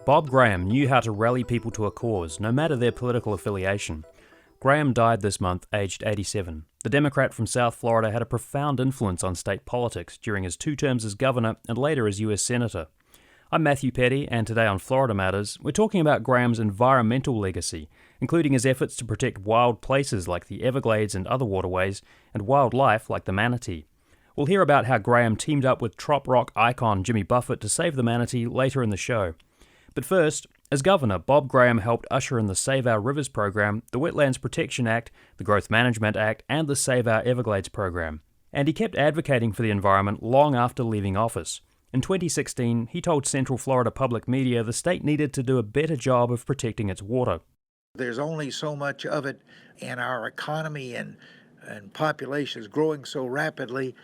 Bob Graham knew how to rally people to a cause, no matter their political affiliation. Graham died this month, aged 87. The Democrat from South Florida had a profound influence on state politics during his 2 terms as governor and later as US Senator. I'm Matthew Petty, and today on Florida Matters, we're talking about Graham's environmental legacy, including his efforts to protect wild places like the Everglades and other waterways, and wildlife like the manatee. We'll hear about how Graham teamed up with trop rock icon Jimmy Buffett to save the manatee later in the show. But first, as governor, Bob Graham helped usher in the Save Our Rivers program, the Wetlands Protection Act, the Growth Management Act, and the Save Our Everglades program. And he kept advocating for the environment long after leaving office. In 2016, he told Central Florida Public Media the state needed to do a better job of protecting its water. There's only so much of it, and our economy and population is growing so rapidly,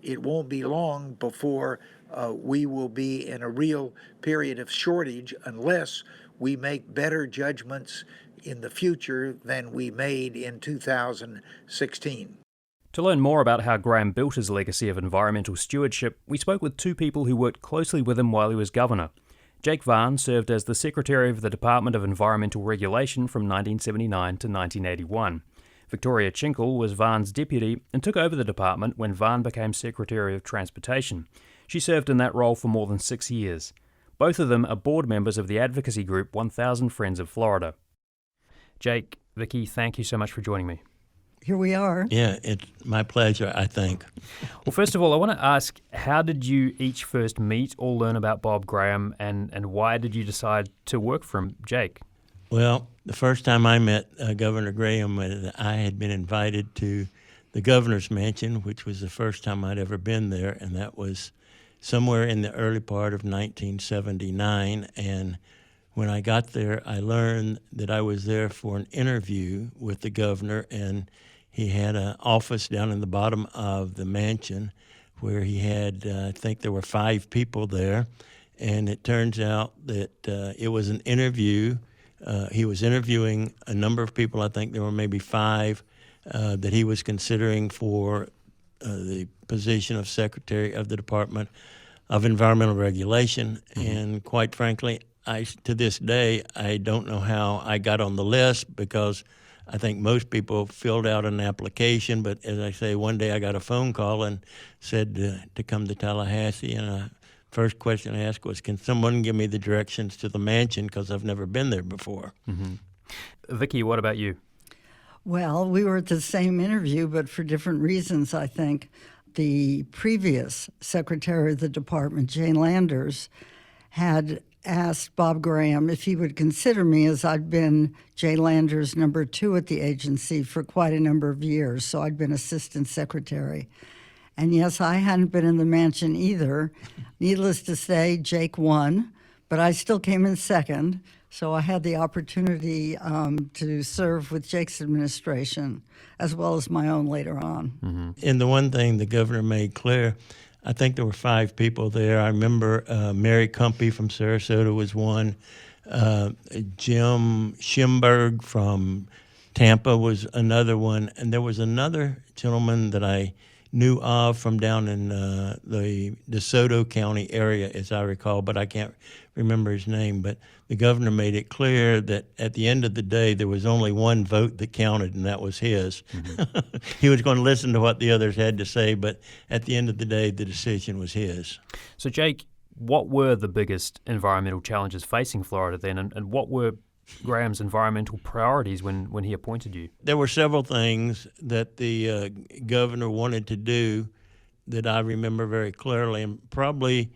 it won't be long before we will be in a real period of shortage unless we make better judgments in the future than we made in 2016. To learn more about how Graham built his legacy of environmental stewardship, we spoke with 2 people who worked closely with him while he was governor. Jake Vaughn served as the Secretary of the Department of Environmental Regulation from 1979 to 1981. Victoria Chinkle was Vaughn's deputy and took over the department when Vaughn became Secretary of Transportation. She served in that role for more than 6 years. Both of them are board members of the advocacy group 1,000 Friends of Florida. Jake, Vicky, thank you so much for joining me. Here we are. Yeah, it's my pleasure, I think. Well, first of all, I want to ask, how did you each first meet or learn about Bob Graham, and why did you decide to work for him? Jake? Well, the first time I met Governor Graham, I had been invited to the governor's mansion, which was the first time I'd ever been there, and that was somewhere in the early part of 1979. And when I got there, I learned that I was there for an interview with the governor, and he had an office down in the bottom of the mansion where he had, I think there were 5 people there, and it turns out that it was an interview. He was interviewing a number of people. I think there were maybe 5 that he was considering for the position of Secretary of the Department of Environmental Regulation. Mm-hmm. And quite frankly, to this day, I don't know how I got on the list, because I think most people filled out an application. But as I say, one day I got a phone call and said to come to Tallahassee, and first question I asked was, can someone give me the directions to the mansion, because I've never been there before. Mm-hmm. Vicky, what about you? Well, we were at the same interview, but for different reasons, I think. The previous Secretary of the Department, Jane Landers, had asked Bob Graham if he would consider me, as I'd been Jay Landers' number 2 at the agency for quite a number of years, so I'd been assistant secretary. And yes, I hadn't been in the mansion either. Needless to say, Jake won, but I still came in second, so I had the opportunity to serve with Jake's administration, as well as my own later on. Mm-hmm. And the one thing the governor made clear, I think there were 5 people there. I remember Mary Cumpy from Sarasota was one. Jim Schimberg from Tampa was another one. And there was another gentleman that I knew of from down in the DeSoto County area, as I recall, but I can't remember his name. But the governor made it clear that at the end of the day, there was only one vote that counted, and that was his. Mm-hmm. He was going to listen to what the others had to say, but at the end of the day, the decision was his. So, Jake, what were the biggest environmental challenges facing Florida then, and what were Graham's environmental priorities when he appointed you? There were several things that the governor wanted to do that I remember very clearly, and probably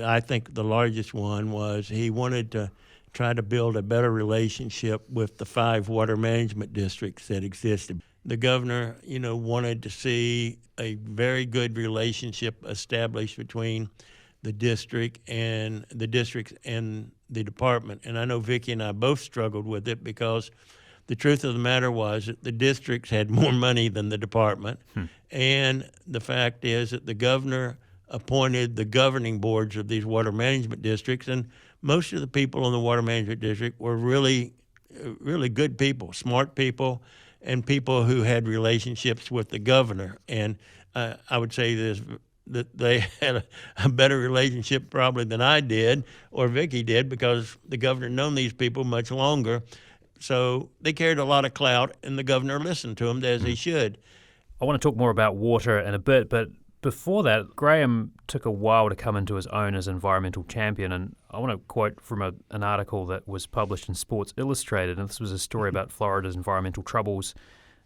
I think the largest one was he wanted to try to build a better relationship with the 5 water management districts that existed. The governor, wanted to see a very good relationship established between the districts and the department. And I know Vicki and I both struggled with it, because the truth of the matter was that the districts had more money than the department. And the fact is that the governor appointed the governing boards of these water management districts, and most of the people in the water management district were really, really good people, smart people, and people who had relationships with the governor. And I would say that they had a better relationship probably than I did or Vicky did, because the governor had known these people much longer. So they carried a lot of clout, and the governor listened to them as he should. I want to talk more about water in a bit, but before that, Graham took a while to come into his own as environmental champion, and I want to quote from an article that was published in Sports Illustrated, and this was a story about Florida's environmental troubles,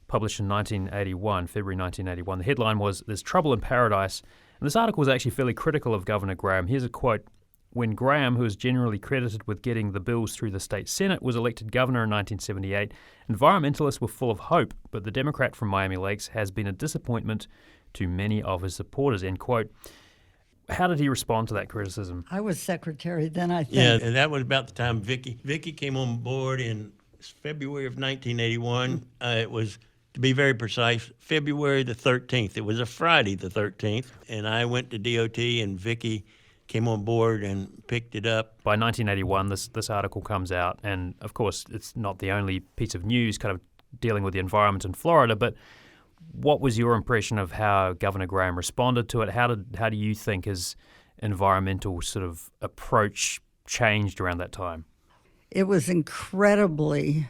published in 1981, February 1981. The headline was, "There's Trouble in Paradise," and this article was actually fairly critical of Governor Graham. Here's a quote. "When Graham, who is generally credited with getting the bills through the state Senate, was elected governor in 1978, environmentalists were full of hope, but the Democrat from Miami Lakes has been a disappointment to many of his supporters," end quote. How did he respond to that criticism? I was secretary then, I think. Yeah, and that was about the time Vicky came on board in February of 1981. It was, to be very precise, February the 13th. It was a Friday the 13th, and I went to DOT, and Vicky came on board and picked it up. By 1981, this article comes out, and of course, it's not the only piece of news kind of dealing with the environment in Florida, but what was your impression of how Governor Graham responded to it? How do you think his environmental sort of approach changed around that time? It was incredibly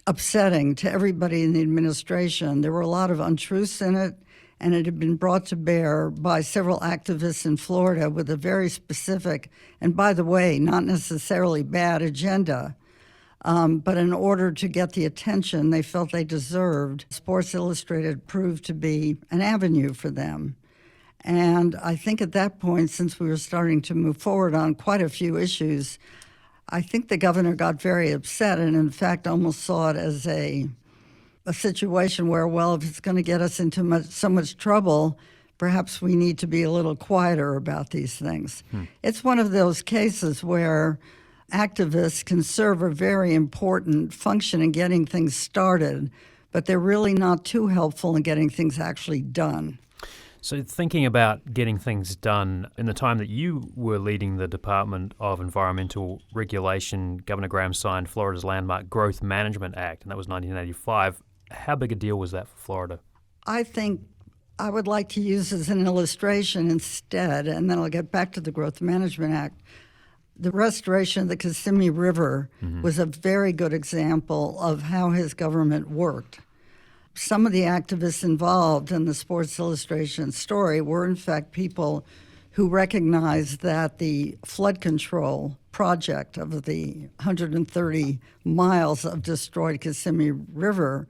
upsetting to everybody in the administration. There were a lot of untruths in it, and it had been brought to bear by several activists in Florida with a very specific, and by the way, not necessarily bad agenda. But in order to get the attention they felt they deserved, Sports Illustrated proved to be an avenue for them. And I think at that point, since we were starting to move forward on quite a few issues, I think the governor got very upset and, in fact, almost saw it as a situation where, well, if it's going to get us into so much trouble, perhaps we need to be a little quieter about these things. It's one of those cases where activists can serve a very important function in getting things started, but they're really not too helpful in getting things actually done. So thinking about getting things done, in the time that you were leading the Department of Environmental Regulation, Governor Graham signed Florida's landmark Growth Management Act, and that was 1985. How big a deal was that for Florida? I think I would like to use as an illustration instead, and then I'll get back to the Growth Management Act. The restoration of the Kissimmee River was a very good example of how his government worked. Some of the activists involved in the Sports Illustrated story were, in fact, people who recognized that the flood control project of the 130 miles of destroyed Kissimmee River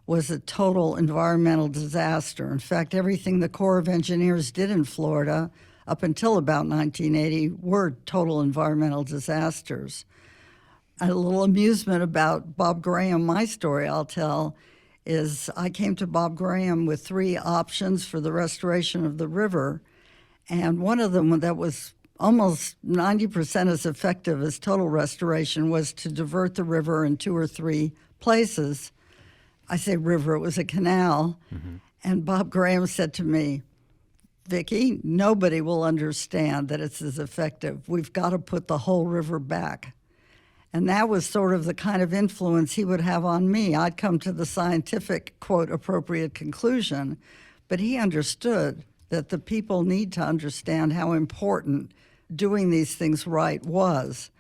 was a total environmental disaster. In fact, everything the Corps of Engineers did in Florida up until about 1980 were total environmental disasters. A little amusement about Bob Graham, my story I'll tell, is I came to Bob Graham with 3 options for the restoration of the river, and one of them that was almost 90% as effective as total restoration was to divert the river in 2 or 3 places. I say river, it was a canal. And Bob Graham said to me, "Vicki, nobody will understand that it's as effective. We've got to put the whole river back." And that was sort of the kind of influence he would have on me. I'd come to the scientific, quote, appropriate conclusion, but he understood that the people need to understand how important doing these things right was.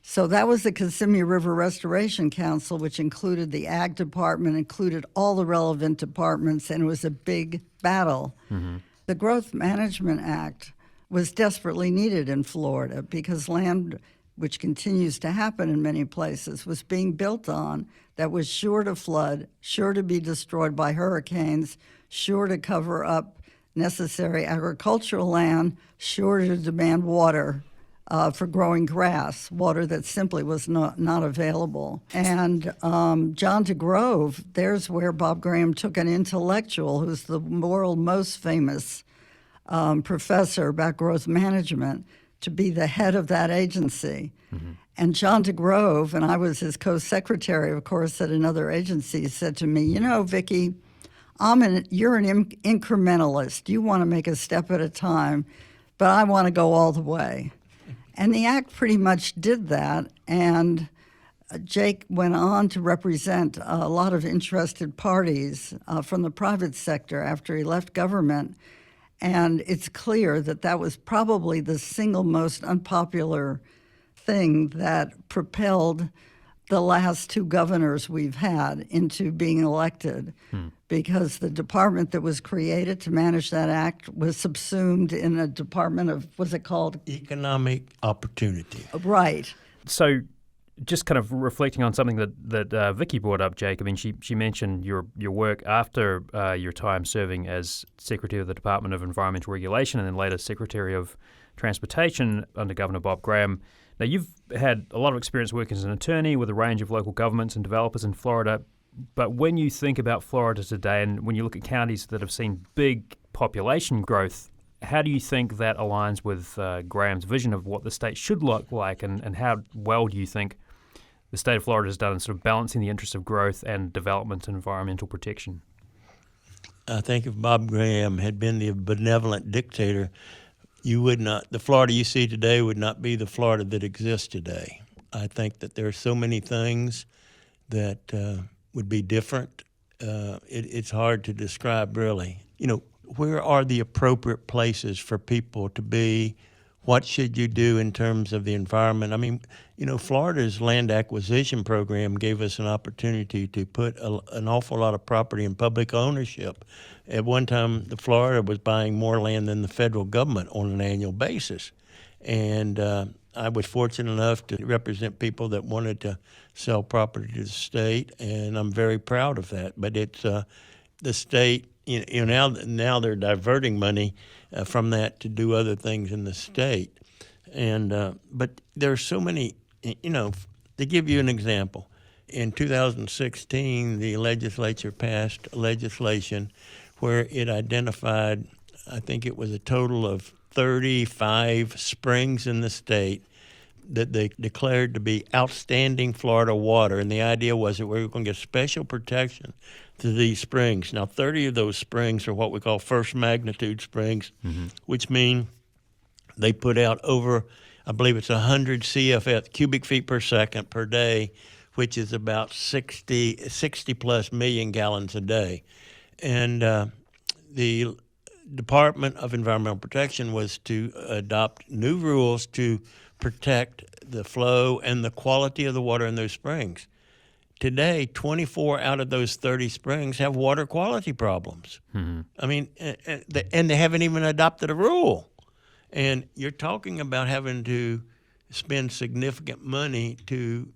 So that was the Kissimmee River Restoration Council, which included the Ag Department, included all the relevant departments, and it was a big battle. The Growth Management Act was desperately needed in Florida because land, which continues to happen in many places, was being built on that was sure to flood, sure to be destroyed by hurricanes, sure to cover up necessary agricultural land, sure to demand water for growing grass, water that simply was not available. And John DeGrove, there's where Bob Graham took an intellectual who's the world most famous professor about growth management to be the head of that agency. And John DeGrove, and I was his co-secretary, of course, at another agency, said to me, "You know, Vicki, you're an incrementalist. You want to make a step at a time, but I want to go all the way." And the act pretty much did that, and Jake went on to represent a lot of interested parties from the private sector after he left government. And it's clear that that was probably the single most unpopular thing that propelled the last two governors we've had into being elected, because the department that was created to manage that act was subsumed in a department of, what's it called? Economic opportunity. Right. So, just kind of reflecting on something that Vicky brought up, Jake. I mean, she mentioned your work after your time serving as Secretary of the Department of Environmental Regulation and then later Secretary of Transportation under Governor Bob Graham. Now, you've had a lot of experience working as an attorney with a range of local governments and developers in Florida. But when you think about Florida today and when you look at counties that have seen big population growth, how do you think that aligns with Graham's vision of what the state should look like, and how well do you think the state of Florida has done in sort of balancing the interests of growth and development and environmental protection? I think if Bob Graham had been the benevolent dictator, the Florida you see today would not be the Florida that exists today. I think that there are so many things that would be different. It's hard to describe, really. Where are the appropriate places for people to be? What should you do in terms of the environment? I mean, Florida's land acquisition program gave us an opportunity to put an awful lot of property in public ownership. At one time, Florida was buying more land than the federal government on an annual basis. And I was fortunate enough to represent people that wanted to sell property to the state, and I'm very proud of that. But it's the state, now they're diverting money from that to do other things in the state. And but there are so many, to give you an example, in 2016, the legislature passed legislation where it identified, I think it was a total of 35 springs in the state that they declared to be outstanding Florida water. And the idea was that we were going to give special protection to these springs. Now, 30 of those springs are what we call first magnitude springs, which mean they put out over, I believe it's 100 CFS, cubic feet per second per day, which is about 60 plus million gallons a day. And the Department of Environmental Protection was to adopt new rules to protect the flow and the quality of the water in those springs. Today, 24 out of those 30 springs have water quality problems. I mean, and they haven't even adopted a rule. And you're talking about having to spend significant money to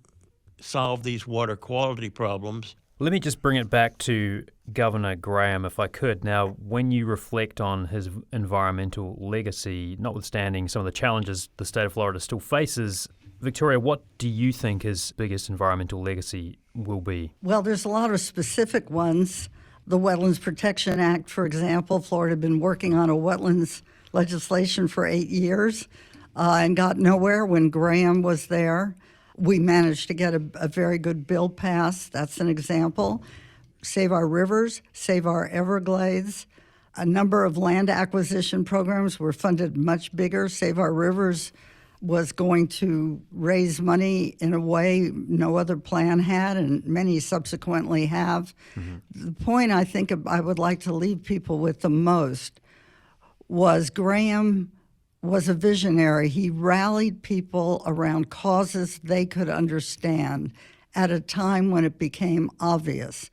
solve these water quality problems. Let me just bring it back to Governor Graham, if I could. Now, when you reflect on his environmental legacy, notwithstanding some of the challenges the state of Florida still faces, Victoria, what do you think his biggest environmental legacy will be? Well, there's a lot of specific ones. The Wetlands Protection Act, for example. Florida had been working on a wetlands legislation for 8 years and got nowhere when Graham was there. We managed to get a very good bill passed. That's an example. Save Our Rivers, Save Our Everglades. A number of land acquisition programs were funded much bigger. Save Our Rivers was going to raise money in a way no other plan had, and many subsequently have. The point I think I would like to leave people with the most was Graham was a visionary. He rallied people around causes they could understand at a time when it became obvious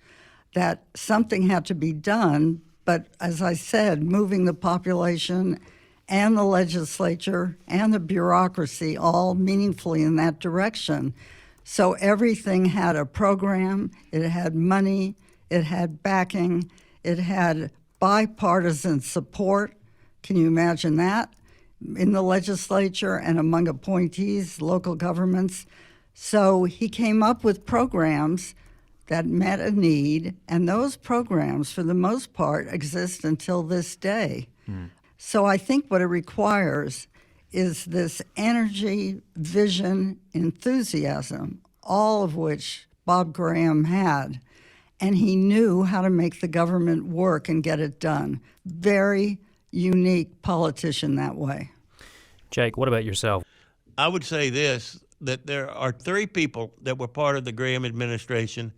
that something had to be done. But as I said, moving the population and the legislature and the bureaucracy all meaningfully in that direction. So everything had a program, it had money, it had backing, it had bipartisan support. Can you imagine that? In the legislature and among appointees, local governments. So he came up with programs that met a need, and those programs, for the most part, exist until this day. So I think what it requires is this energy, vision, enthusiasm, all of which Bob Graham had, and he knew how to make the government work and get it done. Very unique politician that way. Jake, what about yourself? I would say this, that there are 3 people that were part of the Graham administration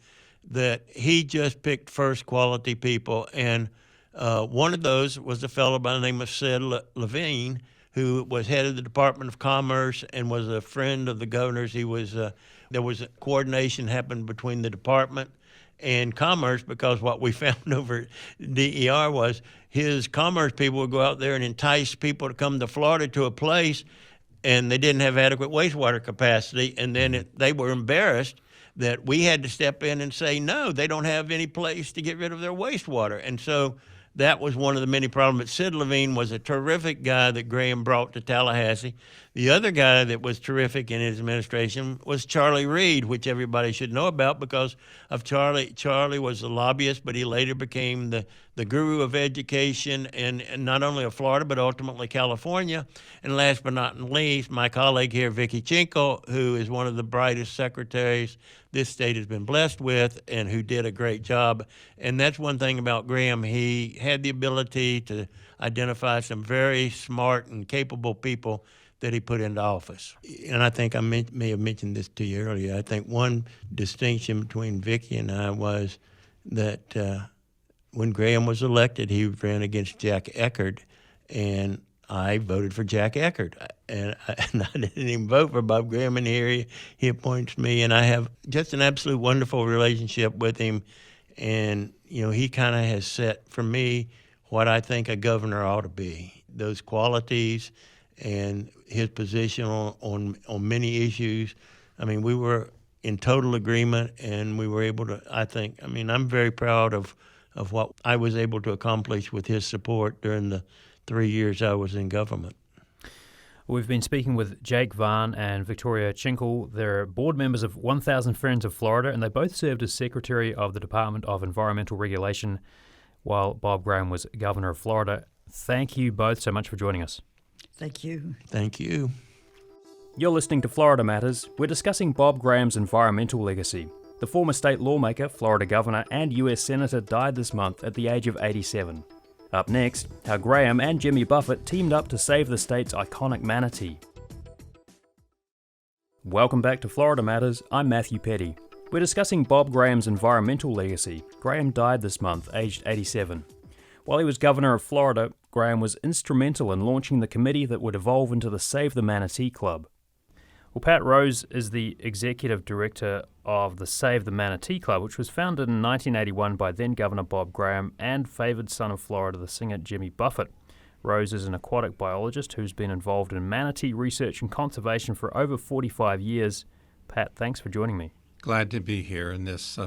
that he just picked first quality people, and One of those was a fellow by the name of Sid Levine, who was head of the Department of Commerce and was a friend of the governor's. He was there was a coordination happened between the department and Commerce, because what we found over at DER was his Commerce people would go out there and entice people to come to Florida to a place, and they didn't have adequate wastewater capacity, and then they were embarrassed that we had to step in and say, no, they don't have any place to get rid of their wastewater. And so that was one of the many problems. But Sid Levine was a terrific guy that Graham brought to Tallahassee. The other guy that was terrific in his administration was Charlie Reed, which everybody should know about because of Charlie. Charlie was a lobbyist, but he later became the guru of education, and not only of Florida, but ultimately California. And last but not least, my colleague here, Vicki Chinkle, who is one of the brightest secretaries this state has been blessed with and who did a great job. And that's one thing about Graham. He had the ability to identify some very smart and capable people that he put into office. And I think I may have mentioned this to you earlier. I think one distinction between Vicki and I was that when Graham was elected, he ran against Jack Eckert, and I voted for Jack Eckert. And I didn't even vote for Bob Graham, and here he appoints me, and I have just an absolute wonderful relationship with him. And, you know, he kind of has set for me what I think a governor ought to be, those qualities and his position on many issues. I mean, we were in total agreement, and we were able to, I'm very proud of what I was able to accomplish with his support during the 3 years I was in government. We've been speaking with Jake Vaughn and Victoria Chinkle. They're board members of 1,000 Friends of Florida, and they both served as Secretary of the Department of Environmental Regulation while Bob Graham was Governor of Florida. Thank you both so much for joining us. Thank you. Thank you. You're listening to Florida Matters. We're discussing Bob Graham's environmental legacy. The former state lawmaker, Florida governor, and US Senator died this month at the age of 87. Up next, how Graham and Jimmy Buffett teamed up to save the state's iconic manatee. Welcome back to Florida Matters. I'm Matthew Petty. We're discussing Bob Graham's environmental legacy. Graham died this month, aged 87. While he was governor of Florida, Graham was instrumental in launching the committee that would evolve into the Save the Manatee Club. Well, Pat Rose is the executive director of the Save the Manatee Club, which was founded in 1981 by then-Governor Bob Graham and favoured son of Florida, the singer Jimmy Buffett. Rose is an aquatic biologist who's been involved in manatee research and conservation for over 45 years. Pat, thanks for joining me. Glad to be here in this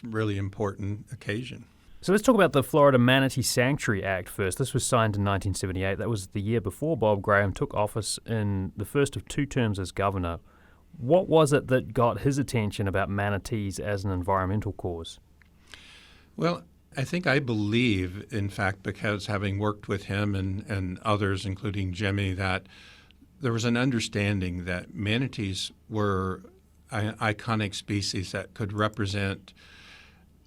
really important occasion. So let's talk about the Florida Manatee Sanctuary Act first. This was signed in 1978. That was the year before Bob Graham took office in the first of two terms as governor. What was it that got his attention about manatees as an environmental cause? Well, I believe, in fact, because having worked with him and others, including Jimmy, that there was an understanding that manatees were an iconic species that could represent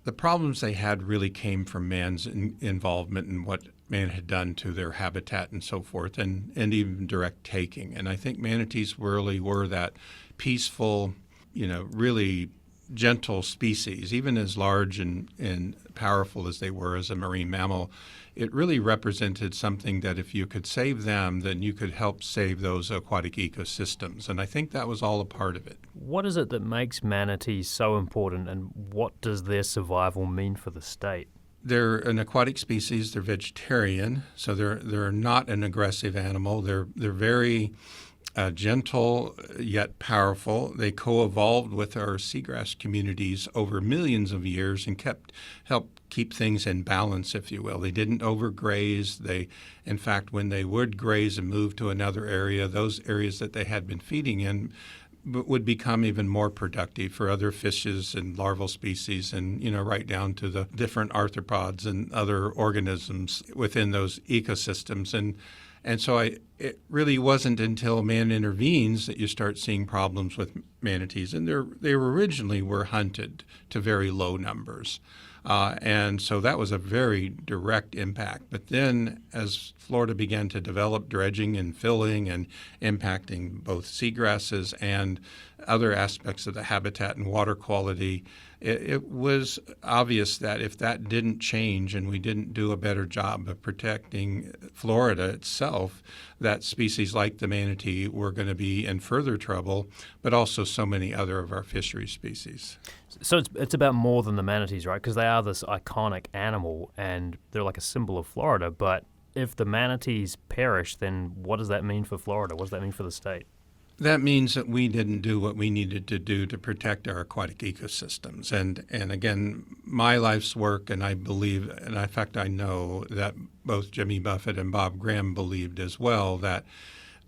the problems they had really came from man's involvement in what man had done to their habitat and so forth, and even direct taking. And I think manatees really were that peaceful, really gentle species, even as large and powerful as they were as a marine mammal. It really represented something that if you could save them, then you could help save those aquatic ecosystems. And I think that was all a part of it. What is it that makes manatees so important, and what does their survival mean for the state? They're an aquatic species. They're vegetarian, so they're not an aggressive animal. They're very gentle yet powerful. They co-evolved with our seagrass communities over millions of years and helped keep things in balance, if you will. They didn't overgraze. In fact, when they would graze and move to another area, those areas that they had been feeding in would become even more productive for other fishes and larval species, and right down to the different arthropods and other organisms within those ecosystems. And so it really wasn't until man intervenes that you start seeing problems with manatees. And they originally were hunted to very low numbers. And so that was a very direct impact. But then as Florida began to develop dredging and filling and impacting both seagrasses and other aspects of the habitat and water quality, it was obvious that if that didn't change and we didn't do a better job of protecting Florida itself, that species like the manatee were going to be in further trouble, but also so many other of our fishery species. So it's about more than the manatees, right? Because they are this iconic animal and they're like a symbol of Florida. But if the manatees perish, then what does that mean for Florida? What does that mean for the state? That means that we didn't do what we needed to do to protect our aquatic ecosystems. And again, my life's work, and I believe, and in fact I know that both Jimmy Buffett and Bob Graham believed as well, that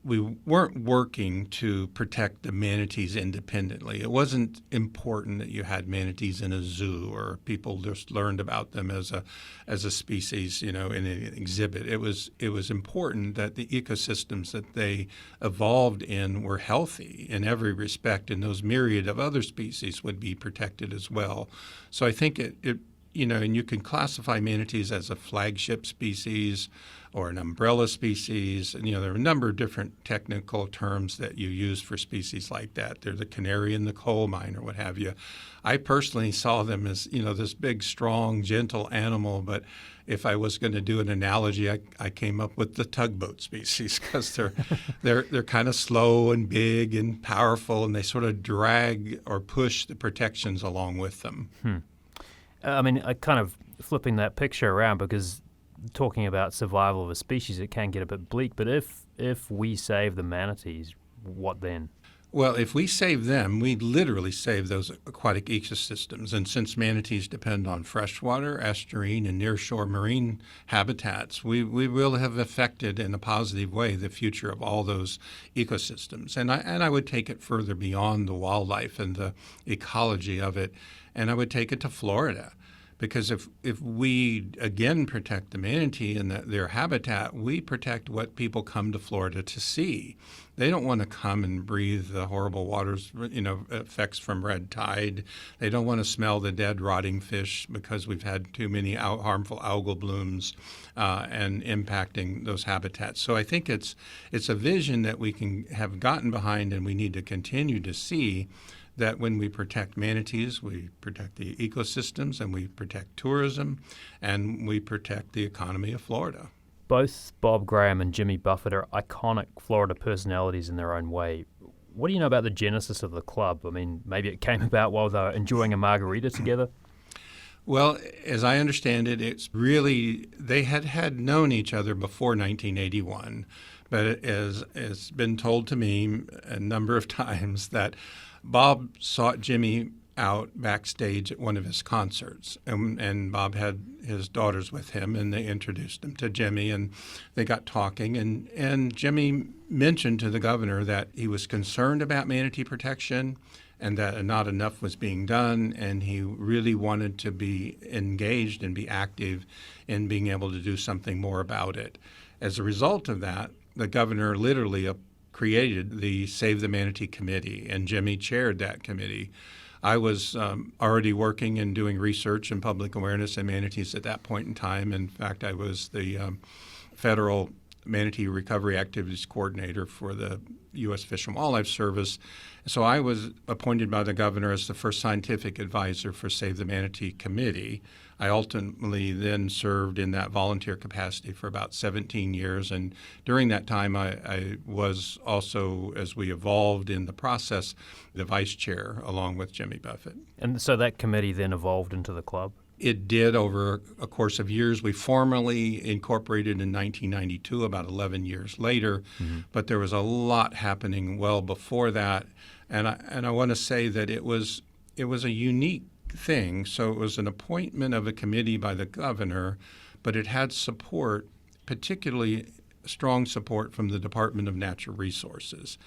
we weren't working to protect the manatees independently. It wasn't important that you had manatees in a zoo or people just learned about them as a species, in an exhibit. It was important that the ecosystems that they evolved in were healthy in every respect, and those myriad of other species would be protected as well. So I think it and you can classify manatees as a flagship species or an umbrella species. And, there are a number of different technical terms that you use for species like that. They're the canary in the coal mine or what have you. I personally saw them as, this big, strong, gentle animal. But if I was going to do an analogy, I came up with the tugboat species because they're kind of slow and big and powerful, and they sort of drag or push the protections along with them. I mean, I kind of flipping that picture around, because talking about survival of a species, it can get a bit bleak. But if we save the manatees, what then? Well, if we save them, we literally save those aquatic ecosystems. And since manatees depend on freshwater, estuarine, and nearshore marine habitats, we will have affected in a positive way the future of all those ecosystems. And I would take it further beyond the wildlife and the ecology of it, and I would take it to Florida. Because if we, again, protect the manatee and their habitat, we protect what people come to Florida to see. They don't want to come and breathe the horrible waters, effects from red tide. They don't want to smell the dead, rotting fish because we've had too many harmful algal blooms and impacting those habitats. So I think it's a vision that we can have gotten behind, and we need to continue to see that when we protect manatees, we protect the ecosystems, and we protect tourism, and we protect the economy of Florida. Both Bob Graham and Jimmy Buffett are iconic Florida personalities in their own way. What do you know about the genesis of the club? I mean, maybe it came about while they were enjoying a margarita together? Well, as I understand it, it's really, they had known each other before 1981, but as it's been told to me a number of times that Bob sought Jimmy out backstage at one of his concerts, and Bob had his daughters with him, and they introduced him to Jimmy, and they got talking, and Jimmy mentioned to the governor that he was concerned about manatee protection and that not enough was being done, and he really wanted to be engaged and be active in being able to do something more about it. As a result of that, the governor literally created the Save the Manatee Committee, and Jimmy chaired that committee. I was already working and doing research and public awareness in manatees at that point in time. In fact, I was the federal manatee recovery activities coordinator for the U.S. Fish and Wildlife Service. So I was appointed by the governor as the first scientific advisor for Save the Manatee Committee. I ultimately then served in that volunteer capacity for about 17 years. And during that time, I was also, as we evolved in the process, the vice chair along with Jimmy Buffett. And so that committee then evolved into the club? It did over a course of years. We formally incorporated in 1992, about 11 years later, but there was a lot happening well before that. And I want to say that it was a unique thing. So it was an appointment of a committee by the governor, but it had support, particularly strong support from the Department of Natural Resources.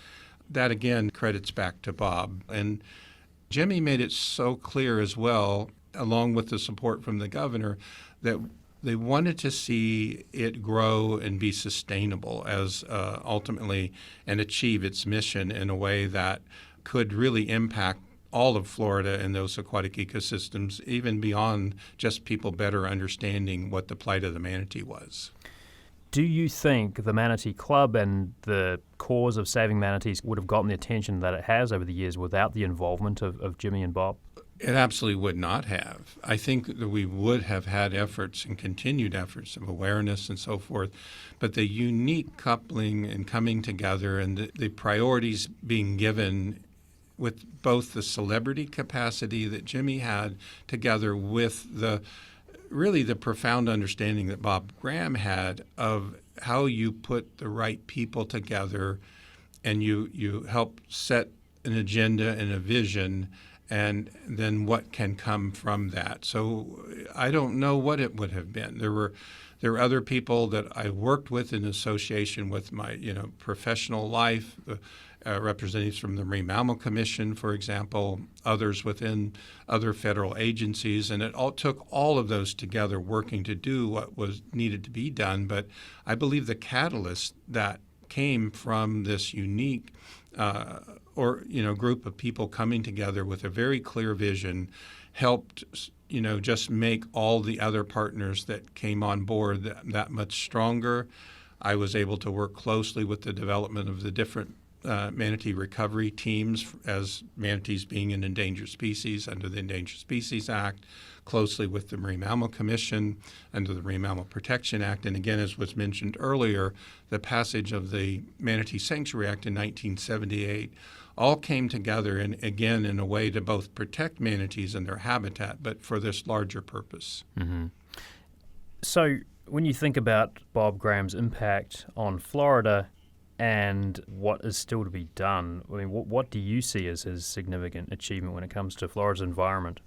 That, again, credits back to Bob. And Jimmy made it so clear as well, along with the support from the governor, that they wanted to see it grow and be sustainable as ultimately and achieve its mission in a way that could really impact all of Florida and those aquatic ecosystems, even beyond just people better understanding what the plight of the manatee was. Do you think the Manatee Club and the cause of saving manatees would have gotten the attention that it has over the years without the involvement of Jimmy and Bob? It absolutely would not have. I think that we would have had efforts and continued efforts of awareness and so forth, but the unique coupling and coming together and the priorities being given with both the celebrity capacity that Jimmy had together with the profound understanding that Bob Graham had of how you put the right people together and you help set an agenda and a vision, and then what can come from that. So I don't know what it would have been. There were other people that I worked with in association with my professional life, representatives from the Marine Mammal Commission, for example, others within other federal agencies, and it all took all of those together working to do what was needed to be done. But I believe the catalyst that came from this unique group of people coming together with a very clear vision helped just make all the other partners that came on board that much stronger. I was able to work closely with the development of the different manatee recovery teams, as manatees being an endangered species under the Endangered Species Act, closely with the Marine Mammal Commission under the Marine Mammal Protection Act, and again, as was mentioned earlier, the passage of the Manatee Sanctuary Act in 1978 all came together, and again, in a way to both protect manatees and their habitat, but for this larger purpose. Mm-hmm. So when you think about Bob Graham's impact on Florida and what is still to be done, I mean, what do you see as his significant achievement when it comes to Florida's environment?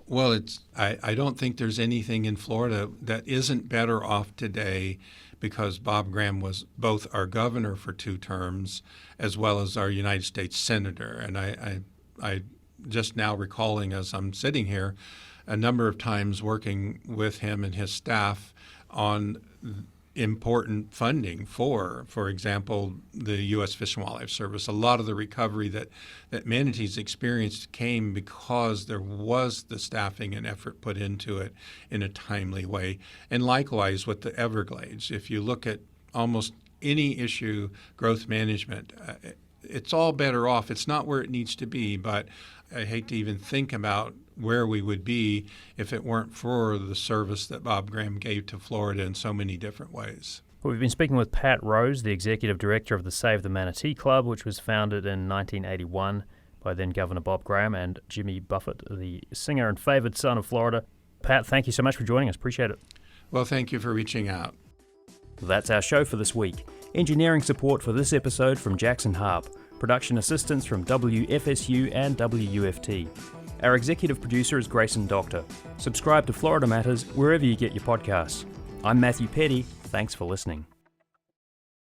Well, I don't think there's anything in Florida that isn't better off today because Bob Graham was both our governor for 2 terms as well as our United States senator. And I just now recalling as I'm sitting here a number of times working with him and his staff on important funding for example, the U.S. Fish and Wildlife Service. A lot of the recovery that manatees experienced came because there was the staffing and effort put into it in a timely way. And likewise with the Everglades. If you look at almost any issue, growth management, it's all better off. It's not where it needs to be, but I hate to even think about where we would be if it weren't for the service that Bob Graham gave to Florida in so many different ways. Well, we've been speaking with Pat Rose, the executive director of the Save the Manatee Club, which was founded in 1981 by then Governor Bob Graham, and Jimmy Buffett, the singer and favored son of Florida. Pat, thank you so much for joining us. Appreciate it. Well, thank you for reaching out. That's our show for this week. Engineering support for this episode from Jackson Harp. Production assistance from WFSU and WUFT. Our executive producer is Grayson Doctor. Subscribe to Florida Matters wherever you get your podcasts. I'm Matthew Petty. Thanks for listening.